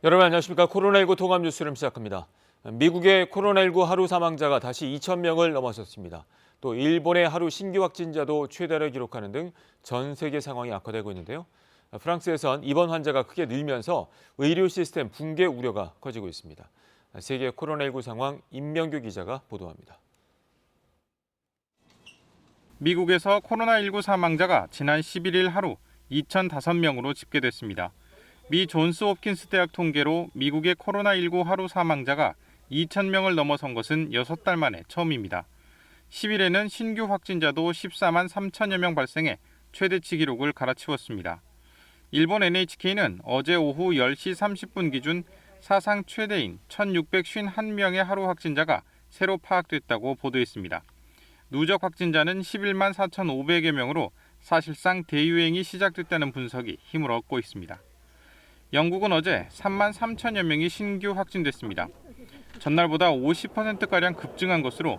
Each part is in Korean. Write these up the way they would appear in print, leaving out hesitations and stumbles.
여러분 안녕하십니까. 코로나19 통합 뉴스를 시작합니다. 미국의 코로나19 하루 사망자가 다시 2,000명을 넘어섰습니다. 또 일본의 하루 신규 확진자도 최다를 기록하는 등 전 세계 상황이 악화되고 있는데요. 프랑스에선 입원 환자가 크게 늘면서 의료 시스템 붕괴 우려가 커지고 있습니다. 세계 코로나19 상황 임명규 기자가 보도합니다. 미국에서 코로나19 사망자가 지난 11일 하루 2,005명으로 집계됐습니다. 미 존스 홉킨스 대학 통계로 미국의 코로나19 하루 사망자가 2,000명을 넘어선 것은 6달 만에 처음입니다. 10일에는 신규 확진자도 14만 3천여 명 발생해 최대치 기록을 갈아치웠습니다. 일본 NHK는 어제 오후 10시 30분 기준 사상 최대인 1,651명의 하루 확진자가 새로 파악됐다고 보도했습니다. 누적 확진자는 11만 4,500여 명으로 사실상 대유행이 시작됐다는 분석이 힘을 얻고 있습니다. 영국은 어제 3만 3천여 명이 신규 확진됐습니다. 전날보다 50%가량 급증한 것으로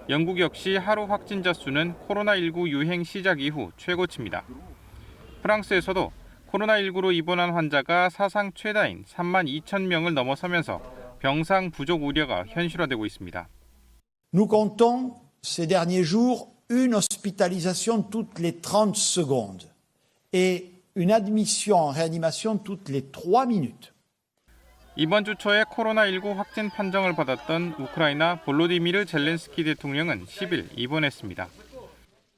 영국 역시 하루 확진자 수는 코로나19 유행 시작 이후 최고치입니다. 프랑스에서도 코로나19로 입원한 환자가 사상 최다인 3만 2천 명을 넘어서면서 병상 부족 우려가 현실화되고 있습니다. Nous comptons ces derniers jours une hospitalisation toutes les 30 secondes et une admission en réanimation toutes les 3 minutes. 이번 주 초에 코로나19 확진 판정을 받았던 우크라이나 볼로디미르 젤렌스키 대통령은 10일 입원했습니다.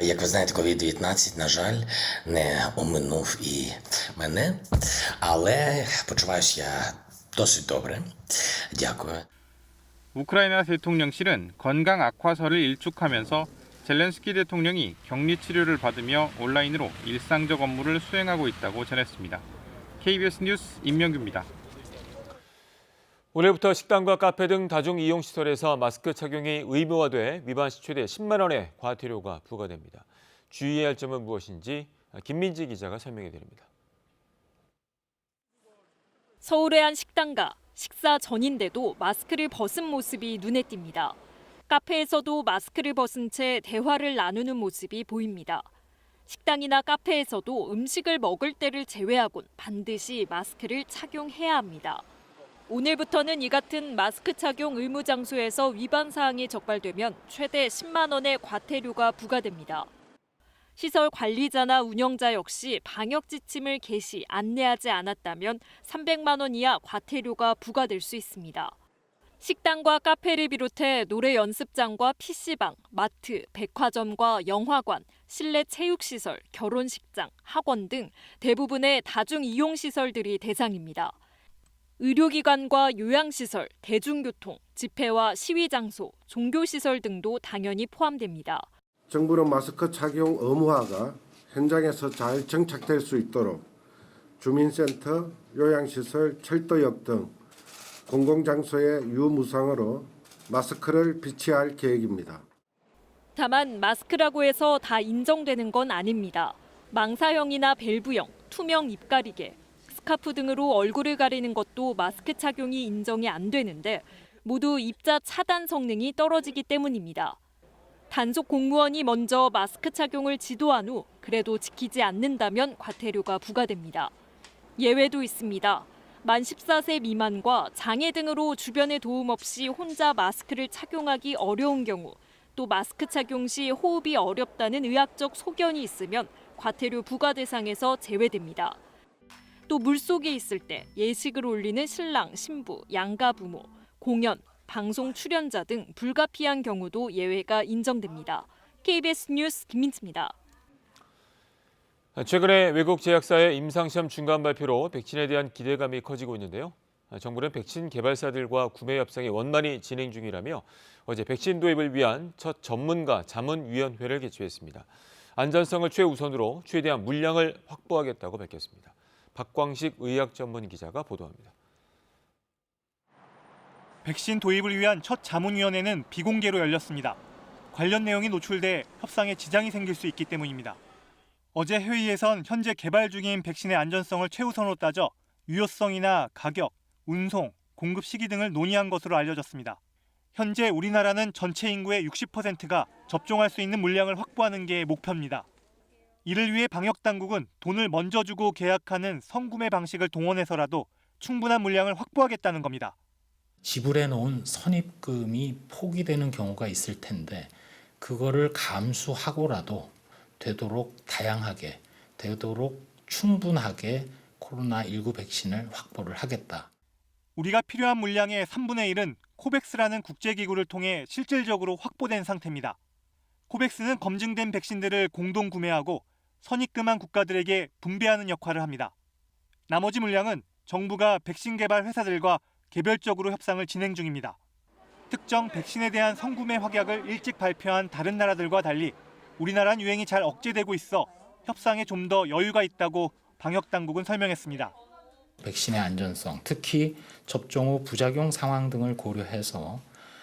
Як ви знаєте, COVID-19, на жаль, не оминув і мене, але почуваюся я досить добре. Дякую. 우크라이나 대통령실은 건강 악화설을 일축하면서 젤렌스키 대통령이 격리 치료를 받으며 온라인으로 일상적 업무를 수행하고 있다고 전했습니다. KBS 뉴스 임명규입니다. 올해부터 식당과 카페 등 다중이용시설에서 마스크 착용이 의무화돼 위반 시 최대 10만 원의 과태료가 부과됩니다. 주의해야 할 점은 무엇인지 김민지 기자가 설명해 드립니다. 서울의 한 식당가, 식사 전인데도 마스크를 벗은 모습이 눈에 띕니다. 카페에서도 마스크를 벗은 채 대화를 나누는 모습이 보입니다. 식당이나 카페에서도 음식을 먹을 때를 제외하곤 반드시 마스크를 착용해야 합니다. 오늘부터는 이 같은 마스크 착용 의무 장소에서 위반 사항이 적발되면 최대 10만 원의 과태료가 부과됩니다. 시설 관리자나 운영자 역시 방역 지침을 게시, 안내하지 않았다면 300만 원 이하 과태료가 부과될 수 있습니다. 식당과 카페를 비롯해 노래 연습장과 PC방, 마트, 백화점과 영화관, 실내 체육시설, 결혼식장, 학원 등 대부분의 다중이용시설들이 대상입니다. 의료기관과 요양시설, 대중교통, 집회와 시위장소, 종교시설 등도 당연히 포함됩니다. 정부는 마스크 착용 의무화가 현장에서 잘 정착될 수 있도록 주민센터, 요양시설, 철도역 등 공공장소의 유무상으로 마스크를 비치할 계획입니다. 다만 마스크라고 해서 다 인정되는 건 아닙니다. 망사형이나 밸브형, 투명 입가리개, 스카프 등으로 얼굴을 가리는 것도 마스크 착용이 인정이 안 되는데 모두 입자 차단 성능이 떨어지기 때문입니다. 단속 공무원이 먼저 마스크 착용을 지도한 후 그래도 지키지 않는다면 과태료가 부과됩니다. 예외도 있습니다. 만 14세 미만과 장애 등으로 주변의 도움 없이 혼자 마스크를 착용하기 어려운 경우, 또 마스크 착용 시 호흡이 어렵다는 의학적 소견이 있으면 과태료 부과 대상에서 제외됩니다. 또 물속에 있을 때 예식을 올리는 신랑, 신부, 양가 부모, 공연, 방송 출연자 등 불가피한 경우도 예외가 인정됩니다. KBS 뉴스 김민지입니다. 최근에 외국 제약사의 임상시험 중간 발표로 백신에 대한 기대감이 커지고 있는데요. 정부는 백신 개발사들과 구매 협상이 원만히 진행 중이라며 어제 백신 도입을 위한 첫 전문가 자문위원회를 개최했습니다. 안전성을 최우선으로 최대한 물량을 확보하겠다고 밝혔습니다. 박광식 의학 전문 기자가 보도합니다. 백신 도입을 위한 첫 자문위원회는 비공개로 열렸습니다. 관련 내용이 노출돼 협상에 지장이 생길 수 있기 때문입니다. 어제 회의에선 현재 개발 중인 백신의 안전성을 최우선으로 따져 유효성이나 가격, 운송, 공급 시기 등을 논의한 것으로 알려졌습니다. 현재 우리나라는 전체 인구의 60%가 접종할 수 있는 물량을 확보하는 게 목표입니다. 이를 위해 방역당국은 돈을 먼저 주고 계약하는 선구매 방식을 동원해서라도 충분한 물량을 확보하겠다는 겁니다. 지불해 놓은 선입금이 포기되는 경우가 있을 텐데 그거를 감수하고라도 되도록 다양하게, 되도록 충분하게 코로나19 백신을 확보를 하겠다. 우리가 필요한 물량의 3분의 1은 코백스라는 국제기구를 통해 실질적으로 확보된 상태입니다. 코백스는 검증된 백신들을 공동 구매하고 선입금한 국가들에게 분배하는 역할을 합니다. 나머지 물량은 정부가 백신 개발 회사들과 개별적으로 협상을 진행 중입니다. 특정 백신에 대한 선구매 확약을 일찍 발표한 다른 나라들과 달리 우리나라는 유행이 잘 억제되고 있어 협상에 좀 더 여유가 있다고 방역당국은 설명했습니다. 백신의 안전성, 특히 접종 후 부작용 상황 등을 고려해서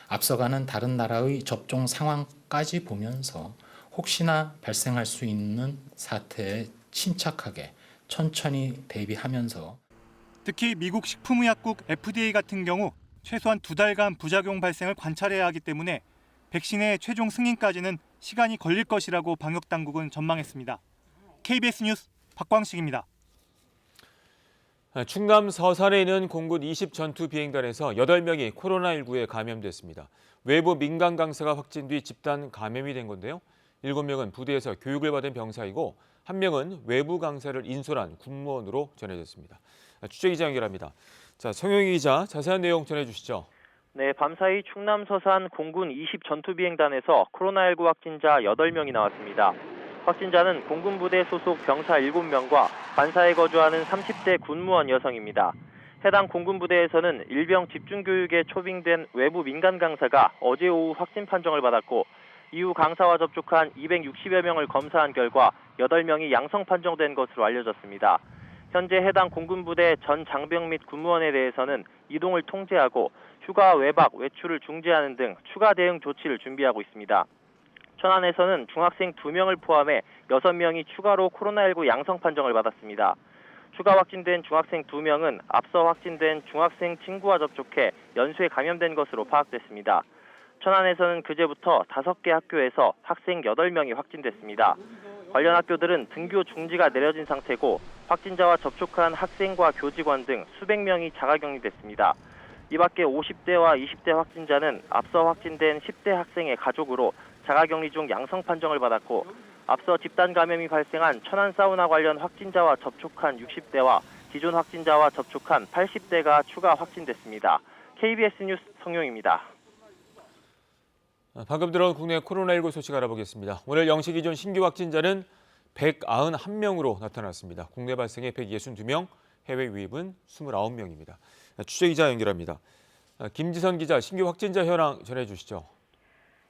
앞서가는 다른 나라의 접종 상황까지 보면서 혹시나 발생할 수 있는 사태에 침착하게 천천히 대비하면서 특히 미국 식품의약국 FDA 같은 경우 최소한 2달간 부작용 발생을 관찰해야 하기 때문에 백신의 최종 승인까지는 시간이 걸릴 것이라고 방역당국은 전망했습니다. KBS 뉴스 박광식입니다. 충남 서산에 있는 공군 20 전투 비행단에서 8명이 코로나19에 감염됐습니다. 외부 민간 강사가 확진 뒤 집단 감염이 된 건데요. 7명은 부대에서 교육을 받은 병사이고 1명은 외부 강사를 인솔한 군무원으로 전해졌습니다. 취재기자 연결합니다. 자, 성용희 기자, 자세한 내용 전해주시죠. 네, 밤사이 충남 서산 공군 20 전투비행단에서 코로나19 확진자 8명이 나왔습니다. 확진자는 공군부대 소속 병사 7명과 관사에 거주하는 30대 군무원 여성입니다. 해당 공군부대에서는 일병 집중교육에 초빙된 외부 민간 강사가 어제 오후 확진 판정을 받았고 이후 강사와 접촉한 260여 명을 검사한 결과 8명이 양성 판정된 것으로 알려졌습니다. 현재 해당 공군부대 전 장병 및 군무원에 대해서는 이동을 통제하고 휴가, 외박, 외출을 중지하는 등 추가 대응 조치를 준비하고 있습니다. 천안에서는 중학생 2명을 포함해 6명이 추가로 코로나19 양성 판정을 받았습니다. 추가 확진된 중학생 2명은 앞서 확진된 중학생 친구와 접촉해 연수에 감염된 것으로 파악됐습니다. 천안에서는 그제부터 5개 학교에서 학생 8명이 확진됐습니다. 관련 학교들은 등교 중지가 내려진 상태고 확진자와 접촉한 학생과 교직원 등 수백 명이 자가격리됐습니다. 이 밖에 50대와 20대 확진자는 앞서 확진된 10대 학생의 가족으로 자가격리 중 양성 판정을 받았고 앞서 집단 감염이 발생한 천안 사우나 관련 확진자와 접촉한 60대와 기존 확진자와 접촉한 80대가 추가 확진됐습니다. KBS 뉴스 성용입니다. 방금 들어온 국내 코로나19 소식 알아보겠습니다. 오늘 0시 기준 신규 확진자는 191명으로 나타났습니다. 국내 발생에 162명, 해외 유입은 29명입니다. 취재기자 연결합니다. 김지선 기자, 신규 확진자 현황 전해주시죠.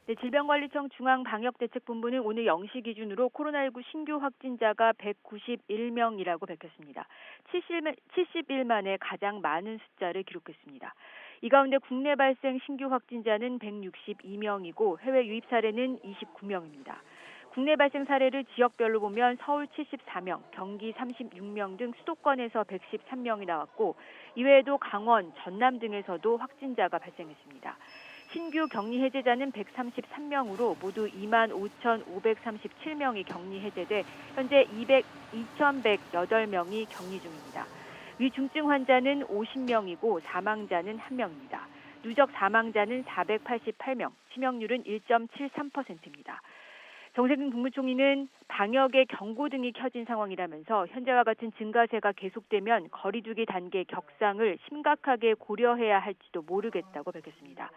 네, 질병관리청 중앙방역대책본부는 오늘 0시 기준으로 코로나19 신규 확진자가 191명이라고 밝혔습니다. 70일 만에 가장 많은 숫자를 기록했습니다. 이 가운데 국내 발생 신규 확진자는 162명이고 해외 유입 사례는 29명입니다. 국내 발생 사례를 지역별로 보면 서울 74명, 경기 36명 등 수도권에서 113명이 나왔고 이외에도 강원, 전남 등에서도 확진자가 발생했습니다. 신규 격리 해제자는 133명으로 모두 25,537명이 격리 해제돼 현재 2,108명이 격리 중입니다. 위중증 환자는 50명이고 사망자는 1명입니다. 누적 사망자는 488명, 치명률은 1.73%입니다. 정세균 국무총리는 방역의 경고등이 켜진 상황이라면서 현재와 같은 증가세가 계속되면 거리두기 단계 격상을 심각하게 고려해야 할지도 모르겠다고 밝혔습니다.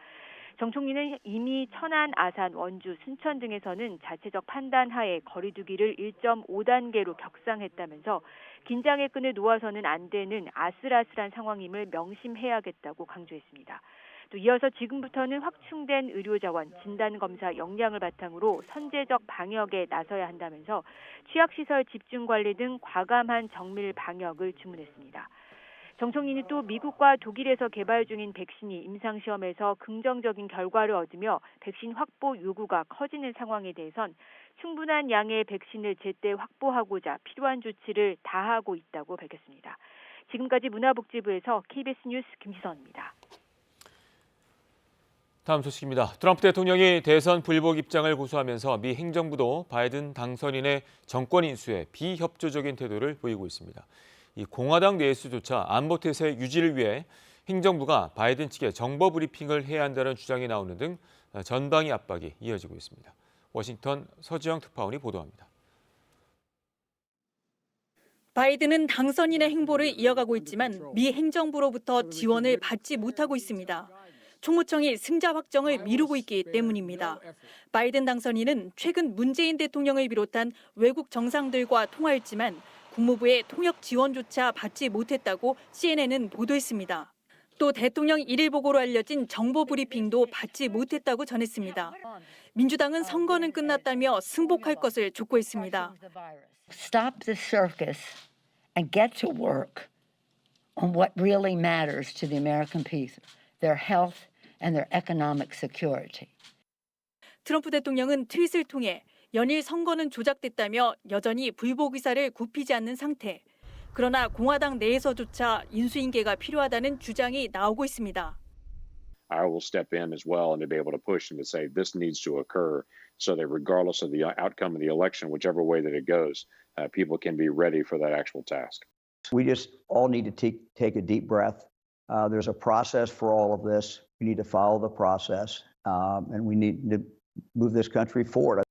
정 총리는 이미 천안, 아산, 원주, 순천 등에서는 자체적 판단 하에 거리두기를 1.5단계로 격상했다면서 긴장의 끈을 놓아서는 안 되는 아슬아슬한 상황임을 명심해야겠다고 강조했습니다. 또 이어서 지금부터는 확충된 의료자원, 진단검사 역량을 바탕으로 선제적 방역에 나서야 한다면서 취약시설 집중관리 등 과감한 정밀 방역을 주문했습니다. 정 총리는 또 미국과 독일에서 개발 중인 백신이 임상시험에서 긍정적인 결과를 얻으며 백신 확보 요구가 커지는 상황에 대해선 충분한 양의 백신을 제때 확보하고자 필요한 조치를 다하고 있다고 밝혔습니다. 지금까지 문화복지부에서 KBS 뉴스 김지선입니다. 다음 소식입니다. 트럼프 대통령이 대선 불복 입장을 고수하면서 미 행정부도 바이든 당선인의 정권 인수에 비협조적인 태도를 보이고 있습니다. 이 공화당 내에서조차 안보 태세 유지를 위해 행정부가 바이든 측에 정보 브리핑을 해야 한다는 주장이 나오는 등 전방위 압박이 이어지고 있습니다. 워싱턴 서지영 특파원이 보도합니다. 바이든은 당선인의 행보를 이어가고 있지만 미 행정부로부터 지원을 받지 못하고 있습니다. 총무청이 승자 확정을 미루고 있기 때문입니다. 바이든 당선인은 최근 문재인 대통령을 비롯한 외국 정상들과 통화했지만 국무부의 통역 지원조차 받지 못했다고 CNN은 보도했습니다. 또 대통령 일일 보고로 알려진 정보 브리핑도 받지 못했다고 전했습니다. 민주당은 선거는 끝났다며 승복할 것을 촉구했습니다. Stop the circus and get to work on what really matters to the American people, their health and their economic security. 트럼프 대통령은 트윗을 통해 연일 선거는 조작됐다며 여전히 불복 의사를 굽히지 않는 상태. 그러나 공화당 내에서조차 인수인계가 필요하다는 주장이 나오고 있습니다. I will step in as well and to be able to push them to say this needs to occur so that regardless of the outcome of the election, whichever way that it goes, people can be ready for that actual task. We just all need to take a deep breath. There's a process for all of this. We need to follow the process, and we need to move this country forward.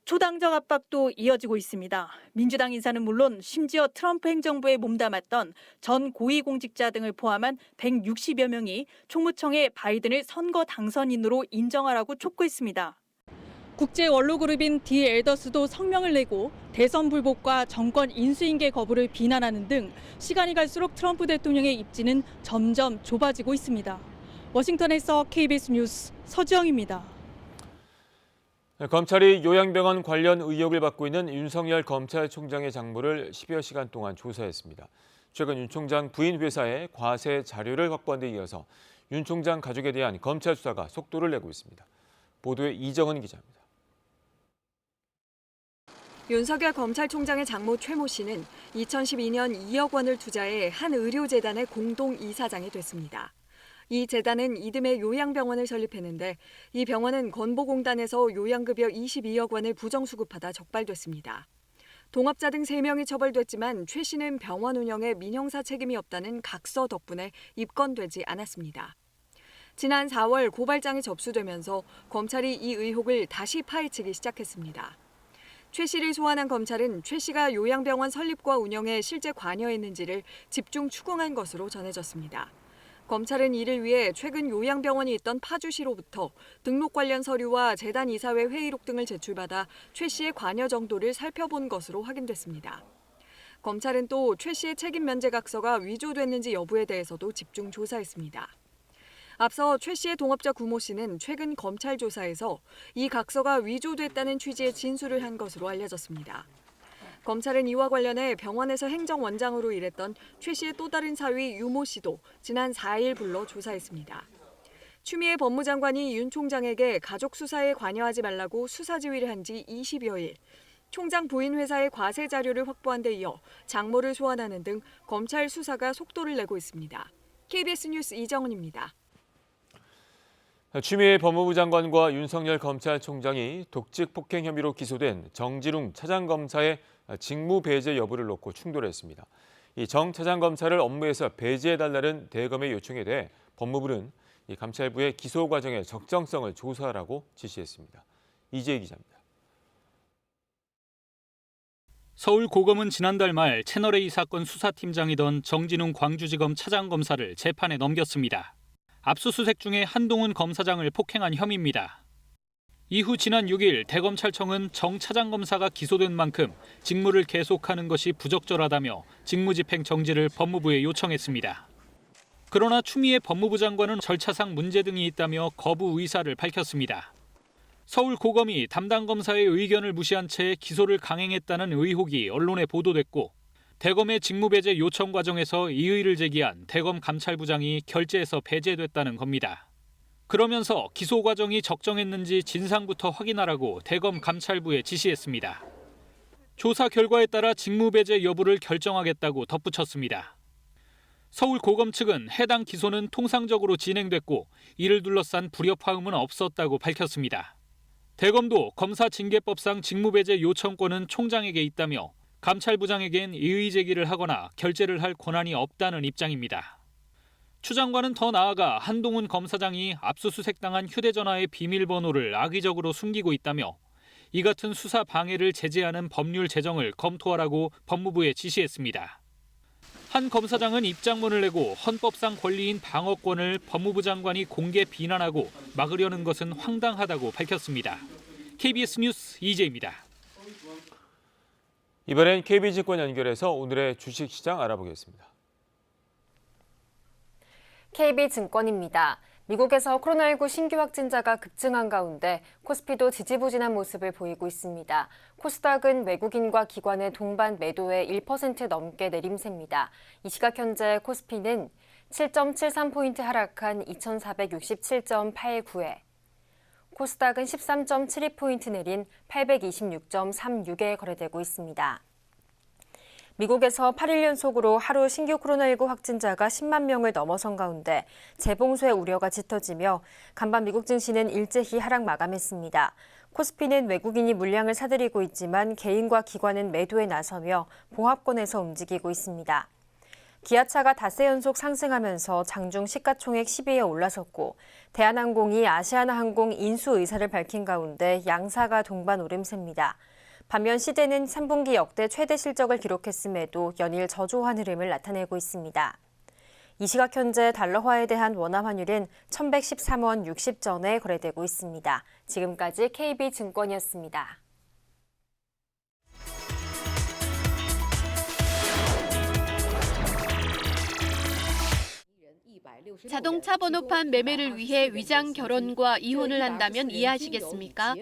초당적 압박도 이어지고 있습니다. 민주당 인사는 물론 심지어 트럼프 행정부에 몸담았던 전 고위공직자 등을 포함한 160여 명이 총무청에 바이든을 선거 당선인으로 인정하라고 촉구했습니다. 국제 원로 그룹인 디 엘더스도 성명을 내고 대선 불복과 정권 인수인계 거부를 비난하는 등 시간이 갈수록 트럼프 대통령의 입지는 점점 좁아지고 있습니다. 워싱턴에서 KBS 뉴스 서지영입니다. 검찰이 요양병원 관련 의혹을 받고 있는 윤석열 검찰총장의 장모를 10여 시간 동안 조사했습니다. 최근 윤 총장 부인 회사에 과세 자료를 확보한 데 이어서 윤 총장 가족에 대한 검찰 수사가 속도를 내고 있습니다. 보도에 이정은 기자입니다. 윤석열 검찰총장의 장모 최모 씨는 2012년 2억 원을 투자해 한 의료재단의 공동 이사장이 됐습니다. 이 재단은 이듬해 요양병원을 설립했는데 이 병원은 건보공단에서 요양급여 22억 원을 부정수급하다 적발됐습니다. 동업자 등 3명이 처벌됐지만 최 씨는 병원 운영에 민형사 책임이 없다는 각서 덕분에 입건되지 않았습니다. 지난 4월 고발장이 접수되면서 검찰이 이 의혹을 다시 파헤치기 시작했습니다. 최 씨를 소환한 검찰은 최 씨가 요양병원 설립과 운영에 실제 관여했는지를 집중 추궁한 것으로 전해졌습니다. 검찰은 이를 위해 최근 요양병원이 있던 파주시로부터 등록 관련 서류와 재단 이사회 회의록 등을 제출받아 최 씨의 관여 정도를 살펴본 것으로 확인됐습니다. 검찰은 또 최 씨의 책임 면제 각서가 위조됐는지 여부에 대해서도 집중 조사했습니다. 앞서 최 씨의 동업자 구모 씨는 최근 검찰 조사에서 이 각서가 위조됐다는 취지의 진술을 한 것으로 알려졌습니다. 검찰은 이와 관련해 병원에서 행정원장으로 일했던 최 씨의 또 다른 사위 유모 씨도 지난 4일 불러 조사했습니다. 추미애 법무장관이 윤 총장에게 가족 수사에 관여하지 말라고 수사 지휘를 한 지 20여일, 총장 부인 회사의 과세 자료를 확보한 데 이어 장모를 소환하는 등 검찰 수사가 속도를 내고 있습니다. KBS 뉴스 이정은입니다. 추미애 법무부 장관과 윤석열 검찰총장이 독직 폭행 혐의로 기소된 정진웅 차장검사의 직무 배제 여부를 놓고 충돌했습니다. 이 정 차장검사를 업무에서 배제해달라는 대검의 요청에 대해 법무부는 이 감찰부의 기소 과정의 적정성을 조사하라고 지시했습니다. 이재희 기자입니다. 서울고검은 지난달 말 채널A 사건 수사팀장이던 정진웅 광주지검 차장검사를 재판에 넘겼습니다. 압수수색 중에 한동훈 검사장을 폭행한 혐의입니다. 이후 지난 6일 대검찰청은 정 차장검사가 기소된 만큼 직무를 계속하는 것이 부적절하다며 직무집행 정지를 법무부에 요청했습니다. 그러나 추미애 법무부 장관은 절차상 문제 등이 있다며 거부 의사를 밝혔습니다. 서울고검이 담당 검사의 의견을 무시한 채 기소를 강행했다는 의혹이 언론에 보도됐고 대검의 직무배제 요청 과정에서 이의를 제기한 대검 감찰부장이 결재에서 배제됐다는 겁니다. 그러면서 기소 과정이 적정했는지 진상부터 확인하라고 대검 감찰부에 지시했습니다. 조사 결과에 따라 직무배제 여부를 결정하겠다고 덧붙였습니다. 서울고검 측은 해당 기소는 통상적으로 진행됐고 이를 둘러싼 불협화음은 없었다고 밝혔습니다. 대검도 검사징계법상 직무배제 요청권은 총장에게 있다며 감찰부장에겐 이의 제기를 하거나 결재를 할 권한이 없다는 입장입니다. 추 장관은 더 나아가 한동훈 검사장이 압수수색당한 휴대전화의 비밀번호를 악의적으로 숨기고 있다며 이 같은 수사 방해를 제재하는 법률 제정을 검토하라고 법무부에 지시했습니다. 한 검사장은 입장문을 내고 헌법상 권리인 방어권을 법무부 장관이 공개 비난하고 막으려는 것은 황당하다고 밝혔습니다. KBS 뉴스 이재입니다. 이번엔 KB증권 연결해서 오늘의 주식시장 알아보겠습니다. KB증권입니다. 미국에서 코로나19 신규 확진자가 급증한 가운데 코스피도 지지부진한 모습을 보이고 있습니다. 코스닥은 외국인과 기관의 동반 매도에 1% 넘게 내림세입니다. 이 시각 현재 코스피는 7.73포인트 하락한 2467.89에 코스닥은 13.72포인트 내린 826.36에 거래되고 있습니다. 미국에서 8일 연속으로 하루 신규 코로나19 확진자가 10만 명을 넘어선 가운데 재봉쇄 우려가 짙어지며 간밤 미국 증시는 일제히 하락 마감했습니다. 코스피는 외국인이 물량을 사들이고 있지만 개인과 기관은 매도에 나서며 보합권에서 움직이고 있습니다. 기아차가 닷새 연속 상승하면서 장중 시가총액 10위에 올라섰고 대한항공이 아시아나항공 인수 의사를 밝힌 가운데 양사가 동반 오름세입니다. 반면 시대는 3분기 역대 최대 실적을 기록했음에도 연일 저조한 흐름을 나타내고 있습니다. 이 시각 현재 달러화에 대한 원화 환율은 1113원 60전에 거래되고 있습니다. 지금까지 KB증권이었습니다. 자동차 번호판 매매를 위해 위장 결혼과 이혼을 한다면 이해하시겠습니까?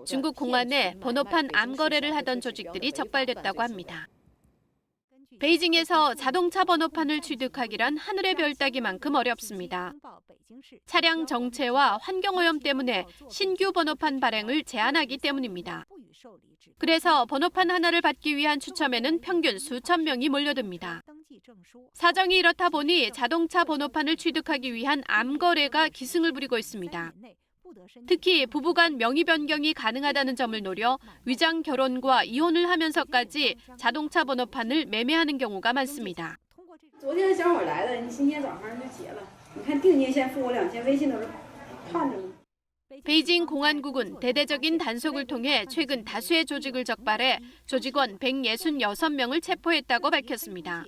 중국 공안에 번호판 암거래를 하던 조직들이 적발됐다고 합니다. 베이징에서 자동차 번호판을 취득하기란 하늘의 별 따기만큼 어렵습니다. 차량 정체와 환경오염 때문에 신규 번호판 발행을 제한하기 때문입니다. 그래서 번호판 하나를 받기 위한 추첨에는 평균 수천 명이 몰려듭니다. 사정이 이렇다 보니 자동차 번호판을 취득하기 위한 암거래가 기승을 부리고 있습니다. 특히 부부간 명의 변경이 가능하다는 점을 노려 위장 결혼과 이혼을 하면서까지 자동차 번호판을 매매하는 경우가 많습니다. 베이징 공안국은 대대적인 단속을 통해 최근 다수의 조직을 적발해 조직원 166명을 체포했다고 밝혔습니다.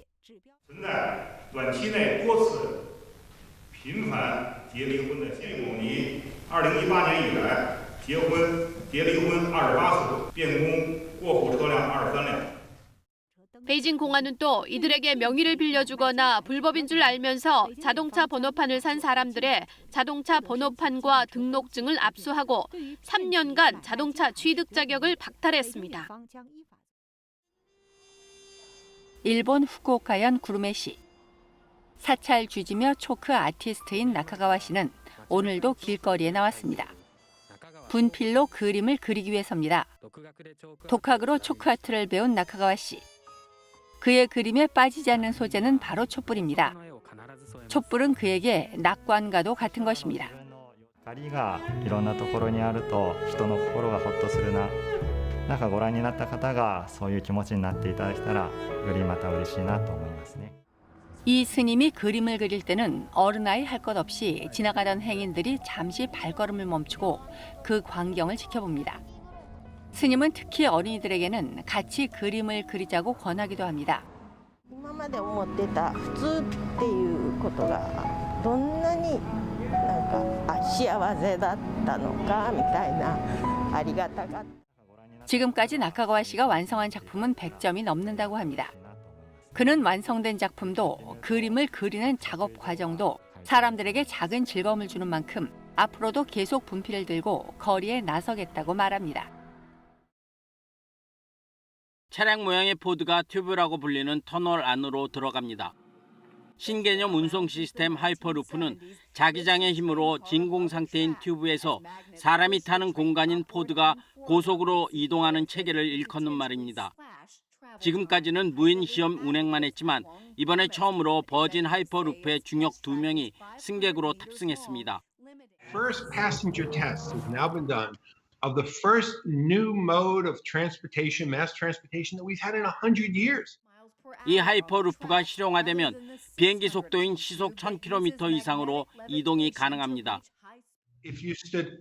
存在短期内多次频繁结离婚的现有你2018年以来结婚结离婚28次，变更过户车辆23辆。 베이징 공안은 또 이들에게 명의를 빌려주거나 불법인 줄 알면서 자동차 번호판을 산 사람들의 자동차 번호판과 등록증을 압수하고 3년간 자동차 취득 자격을 박탈했습니다. 일본 후쿠오카현 구루메시. 사찰 주지며 초크 아티스트인 나카가와 씨는 오늘도 길거리에 나왔습니다. 분필로 그림을 그리기 위해서입니다. 독학으로 초크 아트를 배운 나카가와 씨. 그의 그림에 빠지지 않는 소재는 바로 촛불입니다. 촛불은 그에게 낙관과도 같은 것입니다. 光がいろんなところにあると人の心がほっとするな。なんかご覧になった方がそういう気持ちになっていただけたらよりまた嬉しいなと思いますね. 이 스님이 그림을 그릴 때는 어른아이 할 것 없이 지나가던 행인들이 잠시 발걸음을 멈추고 그 광경을 지켜봅니다. 스님은 특히 어린이들에게는 같이 그림을 그리자고 권하기도 합니다. 今まで思ってた普通っていうことがどんなになんか幸せだったのかみたいなありがたかった. 지금까지 나카가와 씨가 완성한 작품은 100점이 넘는다고 합니다. 그는 완성된 작품도 그림을 그리는 작업 과정도 사람들에게 작은 즐거움을 주는 만큼 앞으로도 계속 분필을 들고 거리에 나서겠다고 말합니다. 차량 모양의 포드가 튜브라고 불리는 터널 안으로 들어갑니다. 신개념 운송 시스템 하이퍼루프는 자기장의 힘으로 진공 상태인 튜브에서 사람이 타는 공간인 포드가 고속으로 이동하는 체계를 일컫는 말입니다. 지금까지는 무인 시험 운행만 했지만 이번에 처음으로 버진 하이퍼루프의 중역 2명이 승객으로 탑승했습니다. First passenger test has now been done of the first new mode of transportation, mass transportation that we've had in 100 years. 이 하이퍼루프가 실용화되면 비행기 속도인 시속 1000km 이상으로 이동이 가능합니다. If you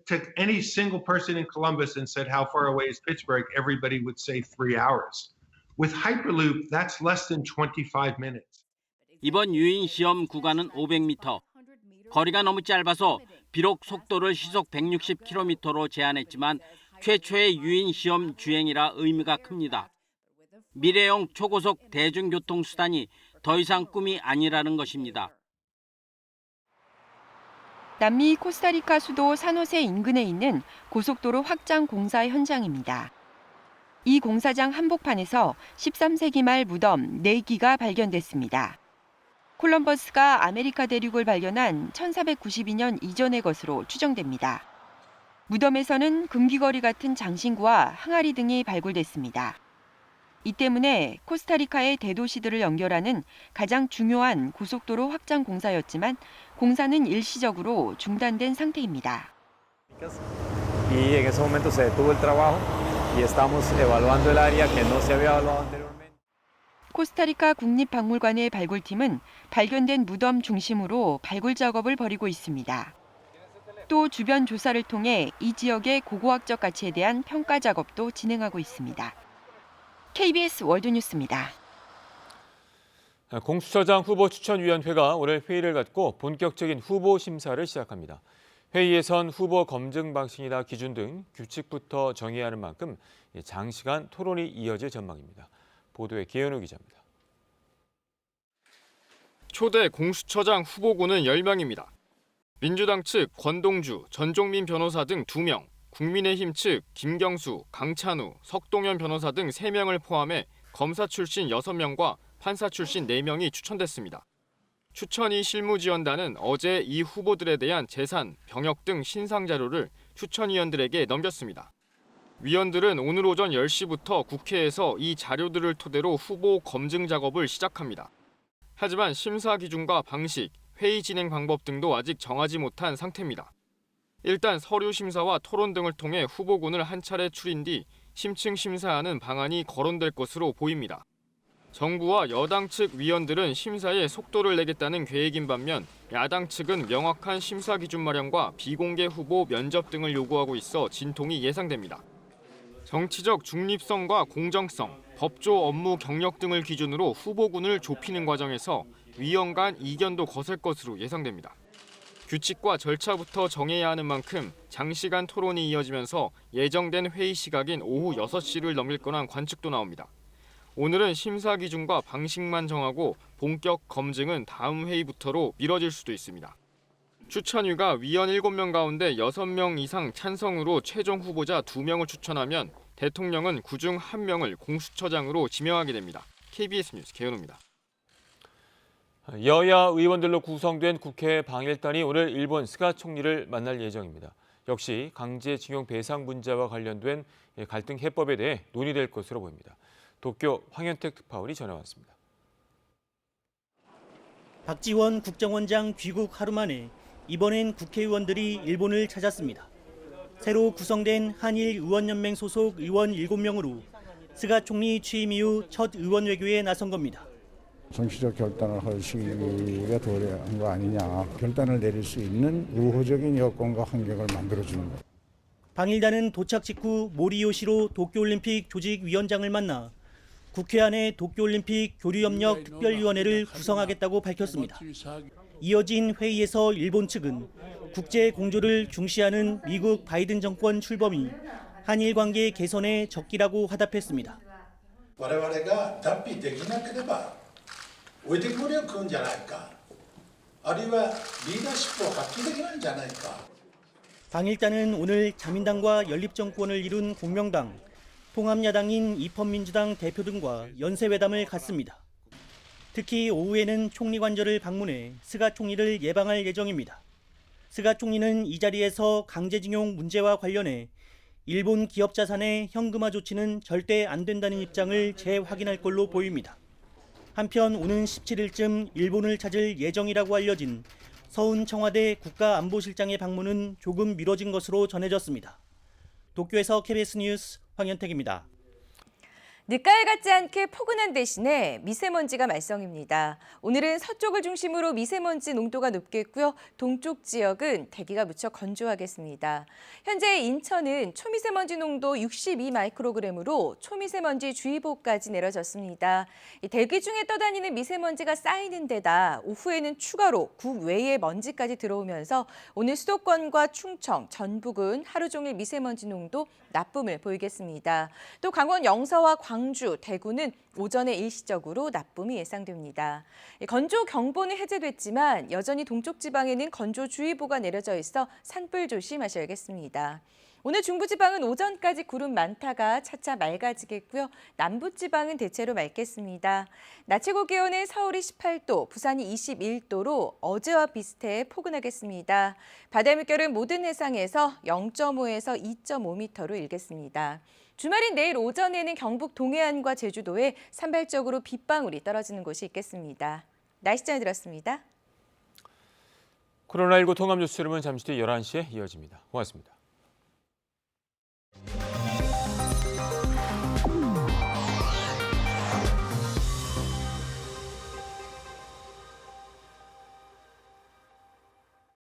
took any single person in Columbus and said, how far away is Pittsburgh, everybody would say 3 hours. With Hyperloop, that's less than 25 minutes. 이번 유인 시험 구간은 500m. 거리가 너무 짧아서 비록 속도를 시속 160km로 제한했지만 최초의 유인 시험 주행이라 의미가 큽니다. 미래형 초고속 대중교통 수단이 더 이상 꿈이 아니라는 것입니다. 남미 코스타리카 수도 산호세 인근에 있는 고속도로 확장 공사 현장입니다. 이 공사장 한복판에서 13세기 말 무덤 4기가 발견됐습니다. 콜럼버스가 아메리카 대륙을 발견한 1492년 이전의 것으로 추정됩니다. 무덤에서는 금귀걸이 같은 장신구와 항아리 등이 발굴됐습니다. 이 때문에 코스타리카의 대도시들을 연결하는 가장 중요한 고속도로 확장 공사였지만 공사는 일시적으로 중단된 상태입니다. Y en ese momento se detuvo el trabajo y estamos evaluando el área que no se había evaluado anteriormente. 코스타리카 국립박물관의 발굴팀은 발견된 무덤 중심으로 발굴 작업을 벌이고 있습니다. 또 주변 조사를 통해 이 지역의 고고학적 가치에 대한 평가 작업도 진행하고 있습니다. KBS 월드뉴스입니다. 공수처장 후보 추천위원회가 오늘 회의를 갖고 본격적인 후보 심사를 시작합니다. 회의에선 후보 검증 방식이나 기준 등 규칙부터 정해야 하는 만큼 장시간 토론이 이어질 전망입니다. 보도에 계현우 기자입니다. 초대 공수처장 후보군은 10명입니다. 민주당 측 권동주, 전종민 변호사 등 2명, 국민의힘 측 김경수, 강찬우, 석동현 변호사 등 3명을 포함해 검사 출신 6명과 판사 출신 4명이 추천됐습니다. 추천위 실무지원단은 어제 이 후보들에 대한 재산, 병역 등 신상 자료를 추천위원들에게 넘겼습니다. 위원들은 오늘 오전 10시부터 국회에서 이 자료들을 토대로 후보 검증 작업을 시작합니다. 하지만 심사 기준과 방식, 회의 진행 방법 등도 아직 정하지 못한 상태입니다. 일단 서류 심사와 토론 등을 통해 후보군을 한 차례 추린 뒤 심층 심사하는 방안이 거론될 것으로 보입니다. 정부와 여당 측 위원들은 심사에 속도를 내겠다는 계획인 반면 야당 측은 명확한 심사 기준 마련과 비공개 후보 면접 등을 요구하고 있어 진통이 예상됩니다. 정치적 중립성과 공정성, 법조 업무 경력 등을 기준으로 후보군을 좁히는 과정에서 위원 간 이견도 거셀 것으로 예상됩니다. 규칙과 절차부터 정해야 하는 만큼 장시간 토론이 이어지면서 예정된 회의 시각인 오후 6시를 넘길 거란 관측도 나옵니다. 오늘은 심사 기준과 방식만 정하고 본격 검증은 다음 회의부터로 미뤄질 수도 있습니다. 추천위가 위원 7명 가운데 6명 이상 찬성으로 최종 후보자 2명을 추천하면 대통령은 그중 1명을 공수처장으로 지명하게 됩니다. KBS 뉴스 계현우입니다. 여야 의원들로 구성된 국회 방일단이 오늘 일본 스가 총리를 만날 예정입니다. 역시 강제징용 배상 문제와 관련된 갈등 해법에 대해 논의될 것으로 보입니다. 도쿄 황현택 특파원이 전해왔습니다. 박지원 국정원장 귀국 하루 만에 이번엔 국회의원들이 일본을 찾았습니다. 새로 구성된 한일 의원연맹 소속 의원 7명으로 스가 총리 취임 이후 첫 의원 외교에 나선 겁니다. 정치적 결단을 할 시기가 도래한 거 아니냐. 결단을 내릴 수 있는 우호적인 여건과 환경을 만들어주는 것. 방일단은 도착 직후 모리요시로 도쿄올림픽 조직위원장을 만나 국회 안에 도쿄올림픽 교류협력 특별위원회를 구성하겠다고 밝혔습니다. 이어진 회의에서 일본 측은 국제 공조를 중시하는 미국 바이든 정권 출범이 한일 관계 개선의 적기라고 화답했습니다. 我々が脱皮できなければ置いてくれよくんじゃないか。あるいはリーダーシップを発揮できないんじゃないか。 방일단은 오늘 자민당과 연립정권을 이룬 공명당, 통합야당인 입헌민주당 대표 등과 연쇄회담을 갖습니다. 특히 오후에는 총리 관저를 방문해 스가 총리를 예방할 예정입니다. 스가 총리는 이 자리에서 강제징용 문제와 관련해 일본 기업 자산의 현금화 조치는 절대 안 된다는 입장을 재확인할 걸로 보입니다. 한편 오는 17일쯤 일본을 찾을 예정이라고 알려진 서훈 청와대 국가안보실장의 방문은 조금 미뤄진 것으로 전해졌습니다. 도쿄에서 KBS 뉴스 황현택입니다. 늦가을 같지 않게 포근한 대신에 미세먼지가 말썽입니다. 오늘은 서쪽을 중심으로 미세먼지 농도가 높겠고요. 동쪽 지역은 대기가 무척 건조하겠습니다. 현재 인천은 초미세먼지 농도 62 마이크로그램으로 초미세먼지 주의보까지 내려졌습니다. 대기 중에 떠다니는 미세먼지가 쌓이는 데다 오후에는 추가로 국외의 먼지까지 들어오면서 오늘 수도권과 충청, 전북은 하루 종일 미세먼지 농도 나쁨을 보이겠습니다. 또 강원 영서와 광주, 대구는 오전에 일시적으로 나쁨이 예상됩니다. 건조경보는 해제됐지만 여전히 동쪽 지방에는 건조주의보가 내려져 있어 산불 조심하셔야겠습니다. 오늘 중부지방은 오전까지 구름 많다가 차차 맑아지겠고요. 남부지방은 대체로 맑겠습니다. 낮 최고 기온은 서울이 18도, 부산이 21도로 어제와 비슷해 포근하겠습니다. 바다 물결은 모든 해상에서 0.5에서 2.5m로 일겠습니다. 주말인 내일 오전에는 경북 동해안과 제주도에 산발적으로 빗방울이 떨어지는 곳이 있겠습니다. 날씨 전해드렸습니다. 코로나19 통합 뉴스룸은 잠시 뒤 11시에 이어집니다. 고맙습니다.